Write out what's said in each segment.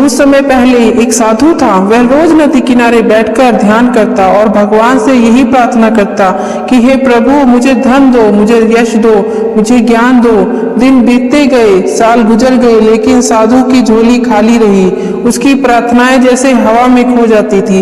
कुछ समय पहले एक साधु था। वह रोज नदी किनारे बैठकर ध्यान करता और भगवान से यही प्रार्थना करता कि हे प्रभु, मुझे धन दो, मुझे यश दो, मुझे ज्ञान दो। दिन बीतते गए, साल गुजर गए, लेकिन साधु की झोली खाली रही। उसकी प्रार्थनाएं जैसे हवा में खो जाती थी।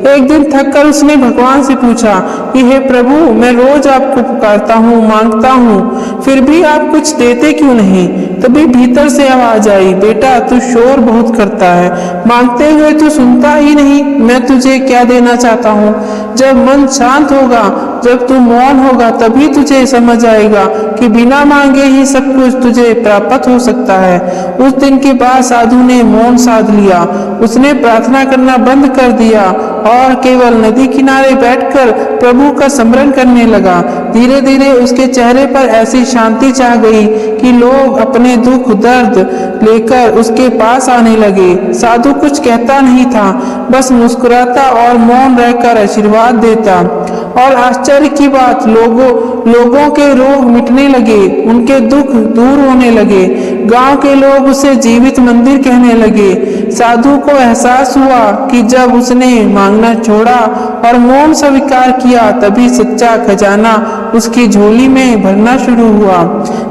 एक दिन थककर उसने भगवान से पूछा कि हे प्रभु, मैं रोज आपको पुकारता हूँ, मांगता हूँ, फिर भी आप कुछ देते क्यों नहीं? तभी भीतर से आवाज आई, बेटा तू शोर बहुत करता है, मांगते हुए तू सुनता ही नहीं। मैं तुझे क्या देना चाहता हूँ? जब मन शांत होगा, जब तू मौन होगा, तभी तुझे समझ आएगा कि बिना मांगे ही सब कुछ तुझे प्राप्त हो सकता है। उस दिन के बाद साधु ने मौन साध लिया। उसने प्रार्थना करना बंद कर दिया और केवल नदी किनारे बैठकर प्रभु का स्मरण करने लगा। धीरे धीरे उसके चेहरे पर ऐसी शांति छा गई कि लोग अपने दुख दर्द लेकर उसके पास आने लगे। साधु कुछ कहता नहीं था, बस मुस्कुराता और मौन रहकर आशीर्वाद देता। और आश्चर्य की बात, लोगों के रोग मिटने लगे, उनके दुख दूर होने लगे। गांव के लोग उसे जीवित मंदिर कहने लगे। साधु को एहसास हुआ कि जब उसने मांगना छोड़ा और मौन स्वीकार किया, तभी सच्चा खजाना उसकी झोली में भरना शुरू हुआ।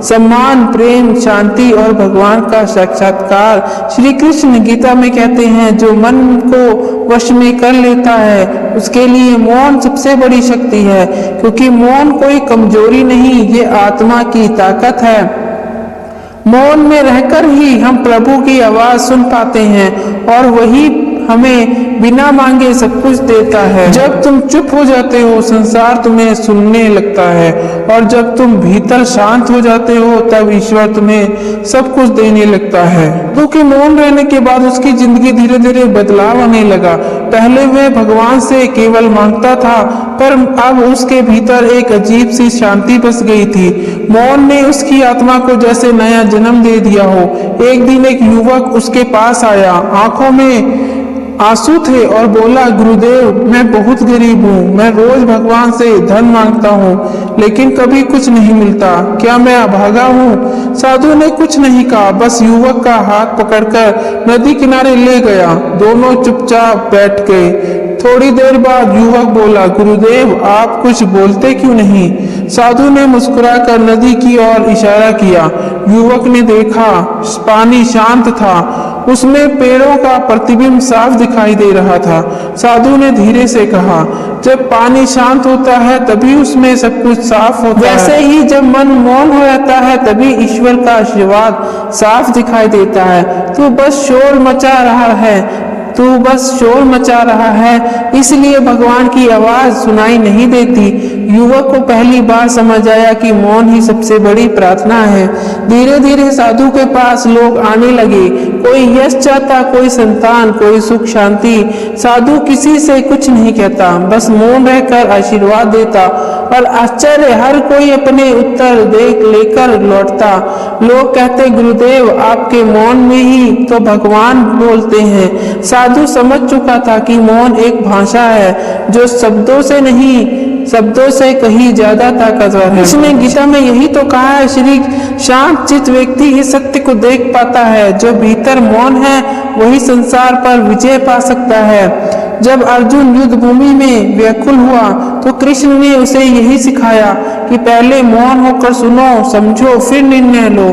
सम्मान, प्रेम, शांति और भगवान का साक्षात्कार। श्री कृष्ण गीता में कहते हैं, जो मन को वश में कर लेता है उसके लिए मौन सबसे बड़ी शक्ति है, क्योंकि मौन कोई कमजोरी नहीं, ये आत्मा की ताकत है। मौन में रहकर ही हम प्रभु की आवाज सुन पाते हैं और वही हमें बिना मांगे सब कुछ देता है। जब तुम चुप हो जाते हो, संसार तुम्हें सुनने लगता है, और जब तुम भीतर शांत हो जाते हो, तब ईश्वर तुम्हें सब कुछ देने लगता है। दुखी मौन रहने के बाद उसकी जिंदगी धीरे धीरे बदलाव आने लगा। पहले वह भगवान से केवल मांगता था, पर अब उसके भीतर एक अजीब सी शांति बस गई थी। मौन ने उसकी आत्मा को जैसे नया जन्म दे दिया हो। एक दिन एक युवक उसके पास आया, आंखों में आंसू थे और बोला, गुरुदेव, मैं बहुत गरीब हूँ, मैं रोज भगवान से धन मांगता हूँ, लेकिन कभी कुछ नहीं मिलता। क्या मैं अभागा हूँ? साधु ने कुछ नहीं कहा, बस युवक का हाथ पकड़कर नदी किनारे ले गया। दोनों चुपचाप बैठ गए। थोड़ी देर बाद युवक बोला, गुरुदेव, आप कुछ बोलते क्यों नहीं? साधु ने मुस्कुराकर नदी की ओर इशारा किया। युवक ने देखा, पानी शांत था, उसमें पेड़ों का प्रतिबिंब साफ दिखाई दे रहा था। साधु ने धीरे से कहा, जब पानी शांत होता है तभी उसमें सब कुछ साफ होता है। वैसे ही जब मन मौन हो जाता है तभी ईश्वर का आशीर्वाद साफ दिखाई देता है। तू बस शोर मचा रहा है, इसलिए भगवान की आवाज सुनाई नहीं देती। युवक को पहली बार समझ आया कि मौन ही सबसे बड़ी प्रार्थना है। धीरे धीरे साधु के पास लोग आने लगे। कोई यश चाहता, कोई संतान, कोई सुख शांति। साधु किसी से कुछ नहीं कहता, बस मौन रहकर आशीर्वाद देता, और आश्चर्य, हर कोई अपने उत्तर लेकर लौटता। लोग कहते, गुरुदेव, आपके मौन में ही तो भगवान बोलते हैं। साधु समझ चुका था कि मौन एक भाषा है जो शब्दों से कहीं ज्यादा ताकतवर है। इसने गीता में यही तो कहा है, श्री शांत चित्त व्यक्ति ही सत्य को देख पाता है। जो भीतर मौन है वही संसार पर विजय पा सकता है। जब अर्जुन युद्ध भूमि में व्याकुल हुआ तो कृष्ण ने उसे यही सिखाया कि पहले मौन होकर सुनो, समझो, फिर निर्णय लो।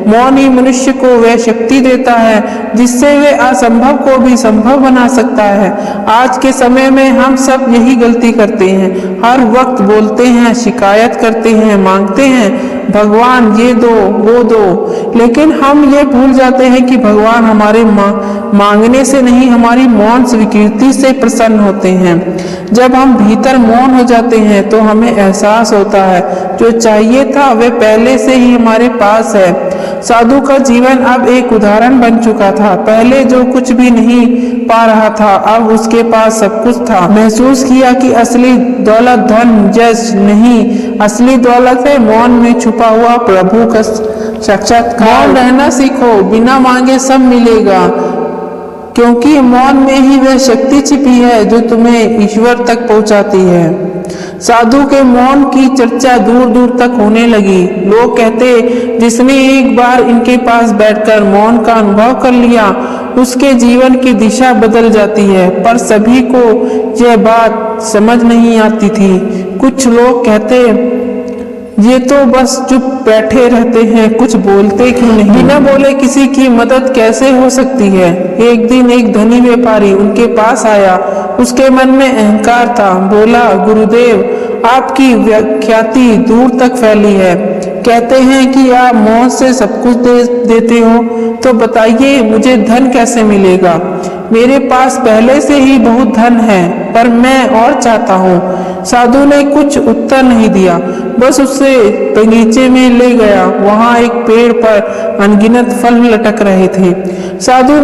मौन ही मनुष्य को वह शक्ति देता है जिससे वे असंभव को भी संभव बना सकता है। आज के समय में हम सब यही गलती करते हैं। हर वक्त बोलते हैं, शिकायत करते हैं, मांगते हैं, भगवान ये दो, वो दो, लेकिन हम ये भूल जाते हैं कि भगवान हमारे मांगने से नहीं, हमारी मौन स्वीकृति से प्रसन्न होते हैं। जब हम भीतर मौन हो जाते हैं तो हमें एहसास होता है जो चाहिए था वह पहले से ही हमारे पास है। साधु का जीवन अब एक उदाहरण बन चुका था। पहले जो कुछ भी नहीं पा रहा था, अब उसके पास सब कुछ था। महसूस किया कि असली दौलत धन यश नहीं, असली दौलत है मौन में छुपा हुआ प्रभु का साक्षात्कार। मौन रहना सीखो, बिना मांगे सब मिलेगा, क्योंकि मौन में ही वह शक्ति छिपी है जो तुम्हें ईश्वर तक पहुंचाती है। साधु के मौन की चर्चा दूर दूर तक होने लगी। लोग कहते, जिसने एक बार इनके पास बैठकर मौन का अनुभव कर लिया उसके जीवन की दिशा बदल जाती है। पर सभी को यह बात समझ नहीं आती थी। कुछ लोग कहते ये तो बस चुप बैठे रहते हैं, कुछ बोलते क्यों नहीं? बिना बोले किसी की मदद कैसे हो सकती है? एक दिन एक धनी व्यापारी उनके पास आया। उसके मन में अहंकार था। बोला, गुरुदेव, आपकी ख्याति दूर तक फैली है। कहते हैं कि आप मौत से सब कुछ देते हो, तो बताइए मुझे धन कैसे मिलेगा? मेरे पास पहले से ही बहुत धन है, पर मैं और चाहता हूँ। साधु ने कुछ उत्तर नहीं दिया, बस उसे बगीचे में ले गया। वहां एक पेड़ पर अनगिनत फल लटक रहे थे। साधु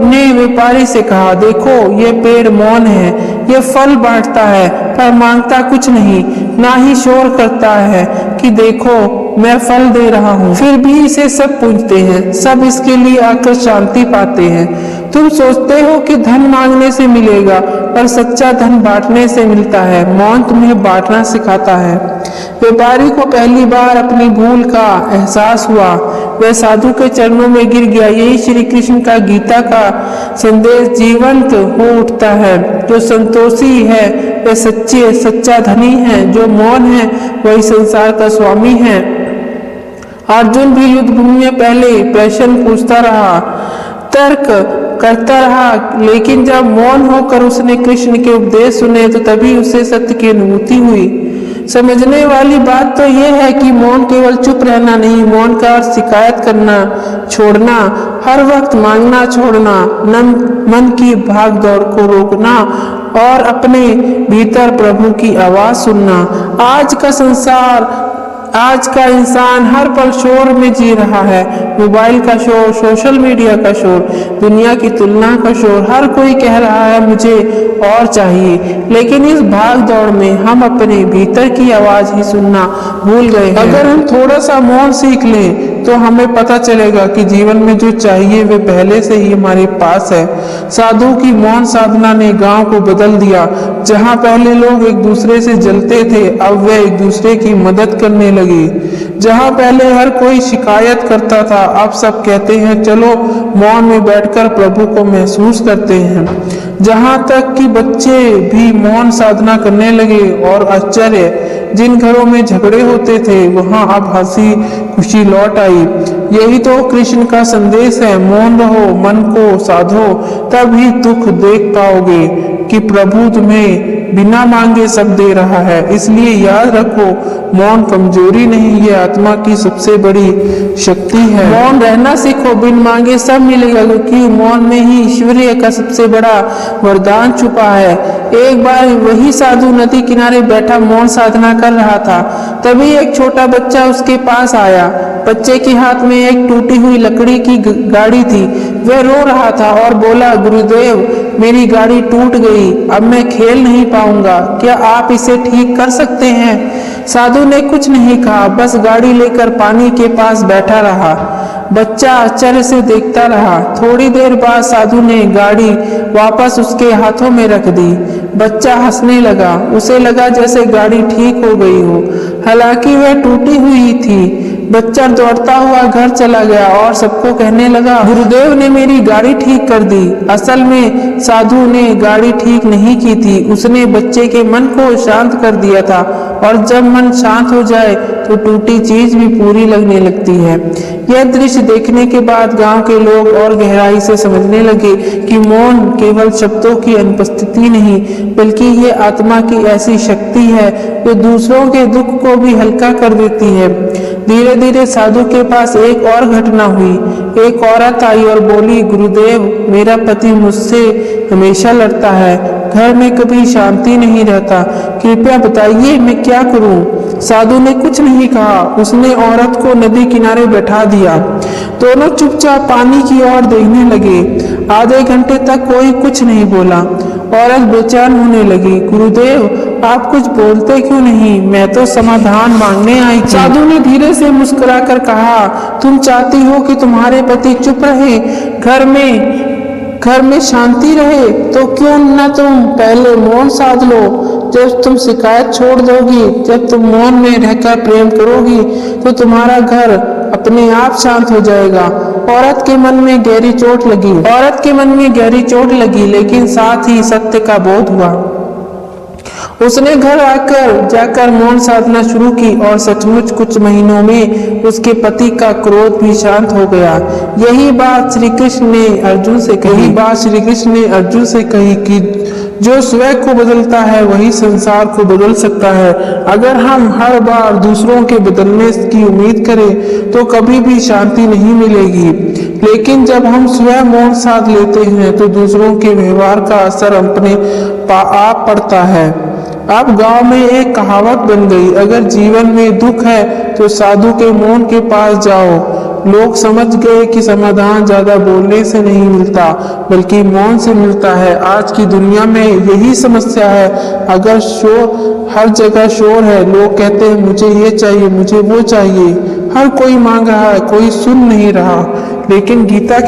ने व्यापारी से कहा, देखो ये पेड़ मौन है, ये फल बांटता है पर मांगता कुछ नहीं, ना ही शोर करता है कि देखो मैं फल दे रहा हूँ। फिर भी इसे सब पूजते हैं, सब इसके लिए आकर शांति पाते हैं। तुम सोचते हो कि धन मांगने से मिलेगा, पर सच्चा धन बांटने से मिलता है। मौन तुम्हें बांटना सिखाता है। व्यापारी को पहली बार अपनी भूल का एहसास हुआ। वह साधु के चरणों में गिर गया। यही श्री कृष्ण का गीता का संदेश जीवंत हो उठता है। जो संतोषी है वह सच्चा धनी है, जो मौन है वही संसार का स्वामी है। अर्जुन भी युद्ध भूमि में पहले प्रश्न पूछता रहा, तर्क करता रहा, लेकिन जब मौन होकर उसने कृष्ण के उपदेश सुने तो तभी उसे सत्य की अनुभूति हुई। समझने वाली बात तो यह है कि मौन केवल चुप रहना नहीं, मौन का अर्थ शिकायत करना छोड़ना, हर वक्त मांगना छोड़ना, मन की भाग दौड़ को रोकना और अपने भीतर प्रभु की आवाज सुनना। आज का इंसान हर पल शोर में जी रहा है। मोबाइल का शोर, सोशल मीडिया का शोर, दुनिया की तुलना का शोर। हर कोई कह रहा है मुझे और चाहिए, लेकिन इस भाग दौड़ में हम अपने भीतर की आवाज ही सुनना भूल गए हैं। अगर हम थोड़ा सा मौन सीख लें तो हमें पता चलेगा कि जीवन में जो चाहिए वे पहले से ही हमारे पास है। साधु की मौन साधना ने गांव को बदल दिया। जहां पहले लोग एक दूसरे से जलते थे, अब वे एक दूसरे की मदद करने लगे। जहां पहले हर कोई शिकायत करता था, अब सब कहते हैं चलो मौन में बैठकर प्रभु को महसूस करते हैं। जहां तक कि बच्चे भी मौन साधना करने लगे और आश्चर्य, जिन घरों में झगड़े होते थे वहां अब हंसी खुशी लौट आई। यही तो कृष्ण का संदेश है। मौन रहो, मन को साधो, तभी दुख देख पाओगे कि प्रभु तुम्हें बिना मांगे सब दे रहा है। इसलिए याद रखो, मौन कमजोरी नहीं, ये आत्मा की सबसे बड़ी शक्ति है। मौन रहना सीखो, बिन मांगे सब मिलेगा, क्योंकि मौन में ही ईश्वरीय का सबसे बड़ा वरदान छुपा है। एक बार वही साधु नदी किनारे बैठा मौन साधना कर रहा था। तभी एक छोटा बच्चा उसके पास आया। बच्चे के हाथ में एक टूटी हुई लकड़ी की गाड़ी थी। वह रो रहा था और बोला, गुरुदेव, मेरी गाड़ी टूट गई, अब मैं खेल नहीं पाऊंगा, क्या आप इसे ठीक कर सकते हैं? साधु ने कुछ नहीं कहा, बस गाड़ी लेकर पानी के पास बैठा रहा। बच्चा आश्चर्य से देखता रहा। थोड़ी देर बाद साधु ने गाड़ी वापस उसके हाथों में रख दी। बच्चा हंसने लगा। उसे लगा जैसे गाड़ी ठीक हो गई हो, हालांकि वह टूटी हुई थी। बच्चा दौड़ता हुआ घर चला गया और सबको कहने लगा, गुरुदेव ने मेरी गाड़ी ठीक कर दी। असल में साधु ने गाड़ी ठीक नहीं की थी, उसने बच्चे के मन को शांत कर दिया था। और जब मन शांत हो जाए तो टूटी चीज भी पूरी लगने लगती है। यह दृश्य देखने के बाद गांव के लोग और गहराई से समझने लगे कि मौन केवल शब्दों की अनुपस्थिति नहीं, बल्कि ये आत्मा की ऐसी शक्ति है जो दूसरों के दुख को भी हल्का कर देती है। धीरे धीरे साधु के पास एक और घटना हुई। एक औरत आई और बोली, गुरुदेव, मेरा पति मुझसे हमेशा लड़ता है, घर में कभी शांति नहीं रहता, कृपया बताइए मैं क्या करूं? साधु ने कुछ नहीं कहा। उसने औरत को नदी किनारे बैठा दिया। दोनों चुपचाप पानी की ओर देखने लगे। आधे घंटे तक कोई कुछ नहीं बोला। औरत बेचैन होने लगी। गुरुदेव, आप कुछ बोलते क्यों नहीं? मैं तो समाधान मांगने आई थी। साधु ने धीरे से मुस्कुराकर कहा, तुम चाहती हो कि तुम्हारे पति चुप रहे, घर में शांति रहे, तो क्यों न तुम पहले मौन साध लो। जब तुम शिकायत छोड़ दोगी, जब तुम मौन में रहकर प्रेम करोगी, तो तुम्हारा घर अपने आप शांत हो जाएगा। औरत के मन में गहरी चोट लगी, लेकिन साथ ही सत्य का बोध हुआ। उसने घर जाकर मौन साधना शुरू की और सचमुच कुछ महीनों में उसके पति का क्रोध भी शांत हो गया। यही बात श्री कृष्ण ने अर्जुन से कही कि जो स्वयं को बदलता है वही संसार को बदल सकता है। अगर हम हर बार दूसरों के बदलने की उम्मीद करें तो कभी भी शांति नहीं मिलेगी, लेकिन जब हम स्वयं मौन साध लेते हैं तो दूसरों के व्यवहार का असर अपने आप पड़ता है। अब गांव में एक कहावत बन गई, अगर जीवन में दुख है तो साधु के मौन के पास जाओ। लोग समझ गए कि समाधान ज्यादा बोलने से नहीं मिलता बल्कि मौन से मिलता है। आज की दुनिया में यही समस्या है। अगर हर जगह शोर है, लोग कहते हैं मुझे ये चाहिए, मुझे वो चाहिए, हर कोई मांग रहा है, कोई सुन नहीं रहा। लेकिन गीता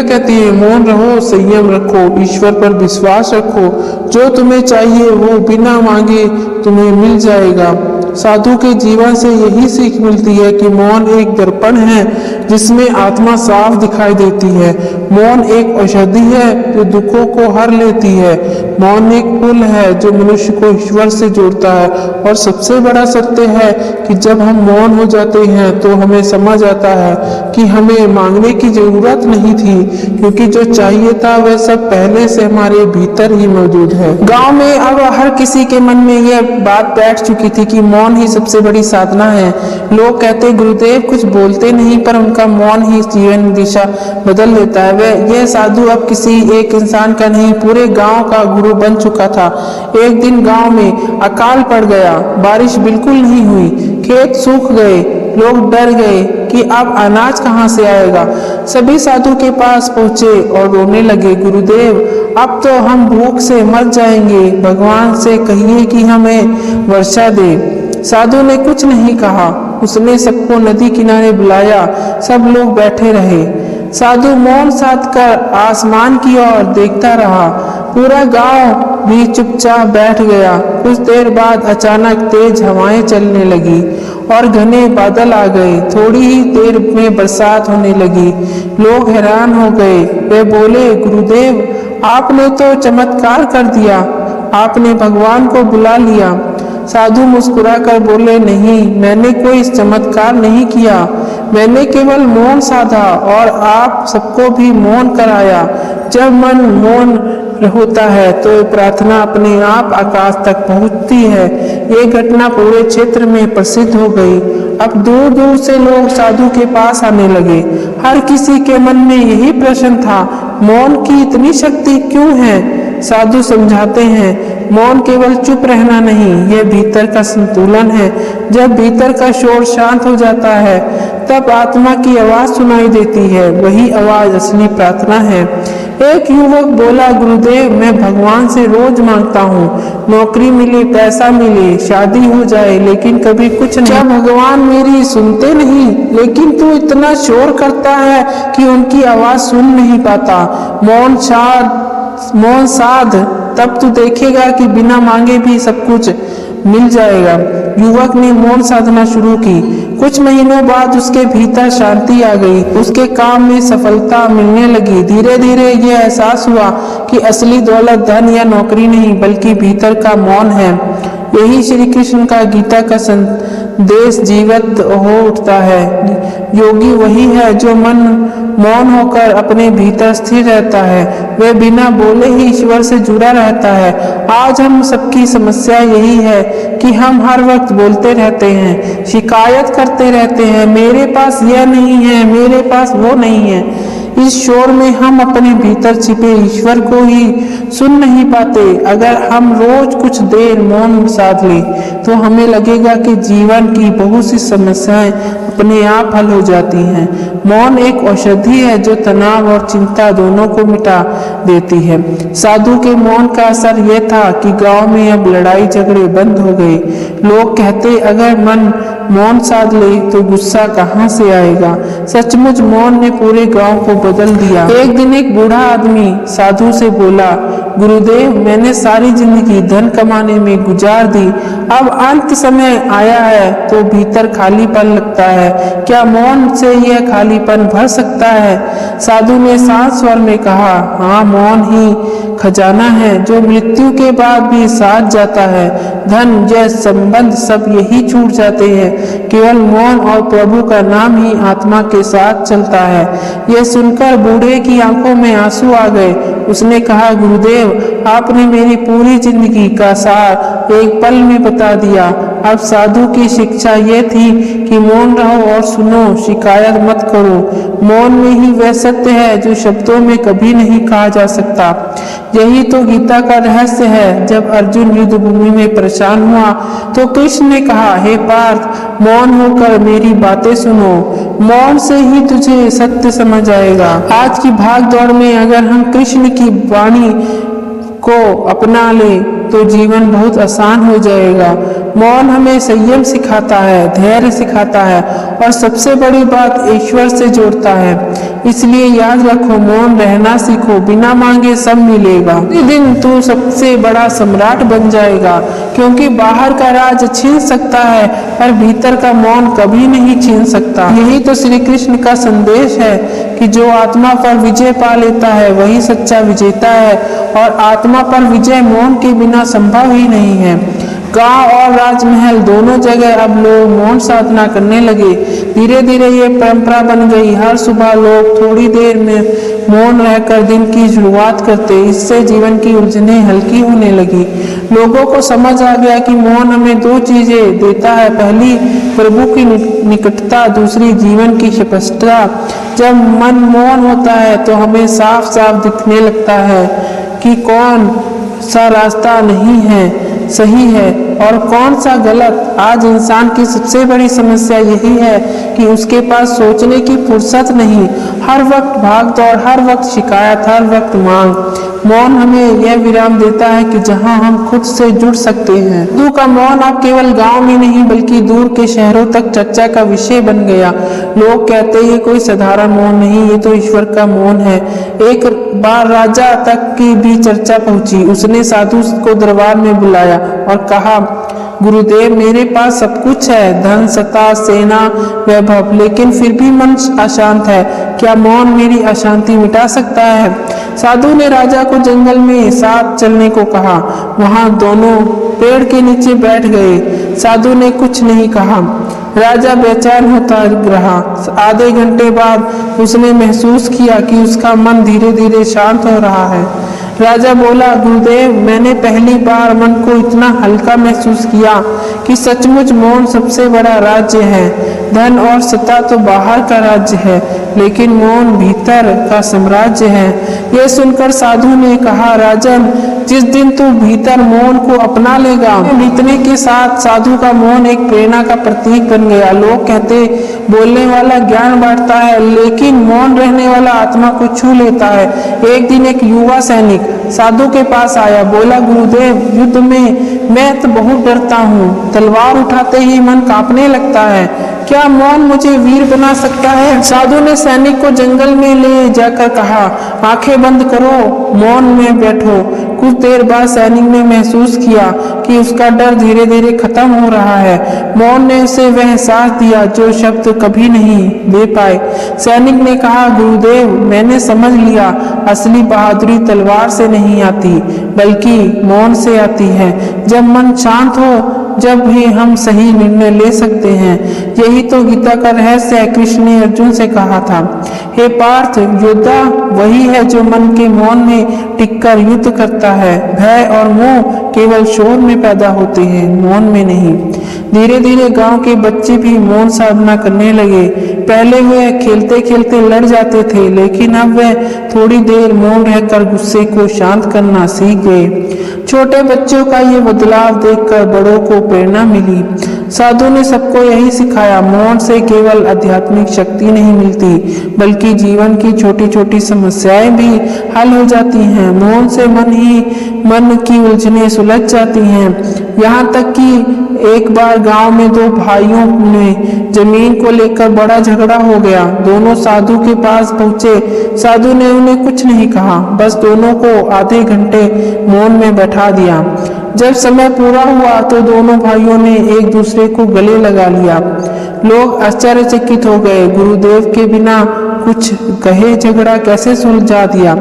कहती है मौन रहो, संयम रखो, ईश्वर पर विश्वास रखो। जो तुम्हें चाहिए वो बिना मांगे तुम्हें मिल जाएगा। साधु के जीवन से यही सीख मिलती है कि मौन एक दर्पण है जिसमें आत्मा साफ दिखाई देती है। मौन एक औषधि है जो दुखों को हर लेती है। मौन एक पुल है जो मनुष्य को ईश्वर से जोड़ता है। और सबसे बड़ा सत्य है कि जब हम मौन हो जाते हैं तो हमें समझ आता है कि हमें मांगने की जरूरत नहीं थी, क्योंकि जो चाहिए था वह सब पहले से हमारे भीतर ही मौजूद है। गांव में अब हर किसी के मन में यह बात बैठ चुकी थी कि मौन ही सबसे बड़ी साधना है। लोग कहते गुरुदेव कुछ बोलते नहीं, पर उनका मौन ही जीवन दिशा बदल देता है। वह यह साधु अब किसी एक इंसान का नहीं, पूरे गांव का गुरु बन चुका था। एक दिन गांव में अकाल पड़ गया, बारिश बिल्कुल नहीं हुई, खेत सूख गए, लोग डर गए कि अब अनाज कहाँ से आएगा। सभी साधु के पास पहुंचे और रोने लगे, गुरुदेव अब तो हम भूख से मर जाएंगे, भगवान से कहिए कि हमें वर्षा दे। साधु ने कुछ नहीं कहा, उसने सबको नदी किनारे बुलाया। सब लोग बैठे रहे। साधु मौन साध कर आसमान की ओर देखता रहा। पूरा गांव भी चुपचाप बैठ गया। कुछ देर बाद अचानक तेज हवाएं चलने लगी और घने बादल आ गए। थोड़ी ही देर में बरसात होने लगी। लोग हैरान हो गए। वे बोले, गुरुदेव आपने तो चमत्कार कर दिया, आपने भगवान को बुला लिया। साधु मुस्कुरा कर बोले, नहीं, मैंने कोई चमत्कार नहीं किया, मैंने केवल मौन साधा और आप सबको भी मौन कराया। जब मन मौन होता है तो प्रार्थना अपने आप आकाश तक पहुंचती है। ये घटना पूरे क्षेत्र में प्रसिद्ध हो गई। अब दूर दूर से लोग साधु के पास आने लगे। हर किसी के मन में यही प्रश्न था, मौन की इतनी शक्ति क्यों है? साधु समझाते हैं, मौन केवल चुप रहना नहीं, यह भीतर का संतुलन है। जब भीतर का शोर शांत हो जाता है तब आत्मा की आवाज सुनाई देती है। वही आवाज असली प्रार्थना है। एक युवक बोला, गुरुदेव मैं भगवान से रोज मांगता हूँ, नौकरी मिले, पैसा मिले, शादी हो जाए, लेकिन कभी कुछ नहीं। क्या भगवान मेरी सुनते नहीं? लेकिन तू इतना शोर करता है कि उनकी आवाज सुन नहीं पाता। मौन साध, तब तू देखेगा कि बिना मांगे भी सब कुछ मिल जाएगा। युवक ने मौन साधना शुरू की। कुछ महीनों बाद उसके भीतर शांति आ गई, उसके काम में सफलता मिलने लगी। धीरे धीरे यह एहसास हुआ कि असली दौलत धन या नौकरी नहीं बल्कि भीतर का मौन है। यही श्री कृष्ण का गीता का संदेश जीवित हो उठता है। योगी वही है जो मौन होकर अपने भीतर स्थिर रहता है। वह बिना बोले ही ईश्वर से जुड़ा रहता है। आज हम सबकी समस्या यही है कि हम हर वक्त बोलते रहते हैं, शिकायत करते रहते हैं, मेरे पास यह नहीं है, मेरे पास वो नहीं है। इस शोर में हम अपने भीतर छिपे ईश्वर को ही सुन नहीं पाते। अगर हम रोज कुछ देर मौन साध लें तो हमें लगेगा कि जीवन की बहुत सी समस्याएं अपने आप हल हो जाती हैं। मौन एक औषधि है जो तनाव और चिंता दोनों को मिटा देती है। साधु के मौन का असर यह था कि गांव में अब लड़ाई झगड़े बंद हो गए। लोग कहते, अगर मन मौन साध ले तो गुस्सा कहाँ से आएगा? सचमुच मौन ने पूरे गांव को बदल दिया। एक दिन एक बूढ़ा आदमी साधु से बोला, गुरुदेव, मैंने सारी जिंदगी धन कमाने में गुजार दी, अब अंत समय आया है तो भीतर खालीपन लगता है। क्या मौन से यह खालीपन भर सकता है? साधु ने शांत स्वर में कहा, हाँ, मौन ही खजाना है जो मृत्यु के बाद भी साथ जाता है। धन, यह संबंध सब यही छूट जाते हैं। केवल मौन और प्रभु का नाम ही आत्मा के साथ चलता है। यह सुनकर बूढ़े की आंखों में आंसू आ गए। उसने कहा, गुरुदेव, आपने मेरी पूरी जिंदगी का सार एक पल में बता दिया। अब साधु की शिक्षा यह थी कि मौन रहो और सुनो, शिकायत मत करो। मौन में ही वह सत्य है जो शब्दों में कभी नहीं कहा जा सकता। यही तो गीता का रहस्य है। जब अर्जुन युद्ध भूमि में परेशान हुआ तो कृष्ण ने कहा, हे पार्थ, मौन होकर मेरी बातें सुनो। मौन से ही तुझे सत्य समझ आएगा। आज की भाग दौड़ में अगर हम कृष्ण की वाणी को अपना ले तो जीवन बहुत आसान हो जाएगा। मौन हमें संयम सिखाता है, धैर्य सिखाता है और सबसे बड़ी बात ईश्वर से जोड़ता है। इसलिए याद रखो, मौन रहना सीखो, बिना मांगे सब मिलेगा। एक दिन तू सबसे बड़ा सम्राट बन जाएगा, क्योंकि बाहर का राज छीन सकता है पर भीतर का मौन कभी नहीं छीन सकता। यही तो श्री कृष्ण का संदेश है कि जो आत्मा पर विजय पा लेता है वही सच्चा विजेता है, और आत्मा पर विजय मौन के बिना संभव ही नहीं है। गांव और राजमहल दोनों जगह अब लोग मौन साधना करने लगे। धीरे धीरे ये परंपरा बन गई। हर सुबह लोग थोड़ी देर में मौन रहकर दिन की शुरुआत करते। इससे जीवन की उलझनें हल्की होने लगी। लोगों को समझ आ गया कि मौन हमें दो चीजें देता है, पहली प्रभु की निकटता, दूसरी जीवन की स्पष्टता। जब मन मौन होता है तो हमें साफ साफ दिखने लगता है कि कौन सा रास्ता नहीं है सही है और कौन सा गलत। आज इंसान की सबसे बड़ी समस्या यही है कि उसके पास सोचने की फुर्सत नहीं। हर वक्त भाग दौड़, हर वक्त शिकायत, हर वक्त मांग। मौन हमें यह विराम देता है कि जहां हम खुद से जुड़ सकते हैं। साधु का मौन अब केवल गांव में नहीं बल्कि दूर के शहरों तक चर्चा का विषय बन गया। लोग कहते ये कोई साधारण मौन नहीं, ये तो ईश्वर का मौन है। एक बार राजा तक की भी चर्चा पहुंची। उसने साधु को दरबार में बुलाया और कहा, गुरुदेव, मेरे पास सब कुछ है, धन, सत्ता, सेना, वैभव, लेकिन फिर भी मन अशांत है। क्या मौन मेरी अशांति मिटा सकता है? साधु ने राजा को जंगल में साथ चलने को कहा। वहां दोनों पेड़ के नीचे बैठ गए। साधु ने कुछ नहीं कहा। राजा बेचैन होता रहा। आधे घंटे बाद उसने महसूस किया कि उसका मन धीरे धीरे शांत हो रहा है। राजा बोला, गुरुदेव, मैंने पहली बार मन को इतना हल्का महसूस किया कि सचमुच मौन सबसे बड़ा राज्य है। धन और सत्ता तो बाहर का राज्य है, लेकिन मौन भीतर का साम्राज्य है। यह सुनकर साधु ने कहा, राजन, जिस दिन तू भीतर मौन को अपना लेगा, बीतने के साथ साधु का मौन एक प्रेरणा का प्रतीक बन गया। लोग कहते बोलने वाला ज्ञान बांटता है, लेकिन मौन रहने वाला आत्मा को छू लेता है। एक दिन एक युवा सैनिक साधु के पास आया। बोला, गुरुदेव, युद्ध में मैं तो बहुत डरता हूँ। तलवार उठाते ही मन कांपने लगता है। क्या मौन मुझे वीर बना सकता है? साधु ने सैनिक को जंगल में ले जाकर कहा, आंखें बंद करो, मौन में बैठो। कुछ देर बाद सैनिक ने महसूस किया कि उसका डर धीरे धीरे खत्म हो रहा है। मौन ने उसे वह एहसास दिया जो शब्द कभी नहीं दे पाए। सैनिक ने कहा, गुरुदेव, मैंने समझ लिया, असली बहादुरी तलवार से नहीं आती बल्कि मौन से आती है। जब मन शांत हो जब भी हम सही निर्णय ले सकते हैं। यही तो गीता का रहस्य है। कृष्ण ने अर्जुन से कहा था, हे पार्थ, योद्धा वही है जो मन के मौन में टिककर युद्ध करता है। भय और मोह केवल शोर में पैदा होते हैं, मौन में नहीं। धीरे धीरे गांव के बच्चे भी मौन साधना करने लगे। पहले वे खेलते खेलते लड़ जाते थे, लेकिन अब वे थोड़ी देर मौन रहकर गुस्से को शांत करना सीख गए। छोटे बच्चों का ये बदलाव देखकर बड़ों को प्रेरणा मिली। साधु ने सबको यही सिखाया, मौन से केवल आध्यात्मिक शक्ति नहीं मिलती बल्कि जीवन की छोटी छोटी समस्याएं भी हल हो जाती हैं। मौन से मन की उलझनें सुलझ जाती हैं। यहाँ तक कि एक बार गांव में दो भाइयों में जमीन को लेकर बड़ा झगड़ा हो गया। दोनों साधु के पास पहुंचे। साधु ने उन्हें कुछ नहीं कहा, बस दोनों को आधे घंटे मौन में बैठा दिया। जब समय पूरा हुआ तो दोनों भाइयों ने एक दूसरे को गले लगा लिया। लोग आश्चर्यचकित हो गए। गुरुदेव के बिना कुछ कहे झगड़ा कैसे सुलझा दिया।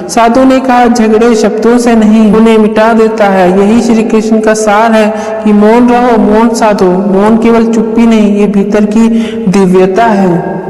साधु ने कहा, झगड़े शब्दों से नहीं, उन्हें मिटा देता है। यही श्री कृष्ण का सार है कि मौन रहो, मौन साधो। मौन केवल चुप्पी नहीं, ये भीतर की दिव्यता है।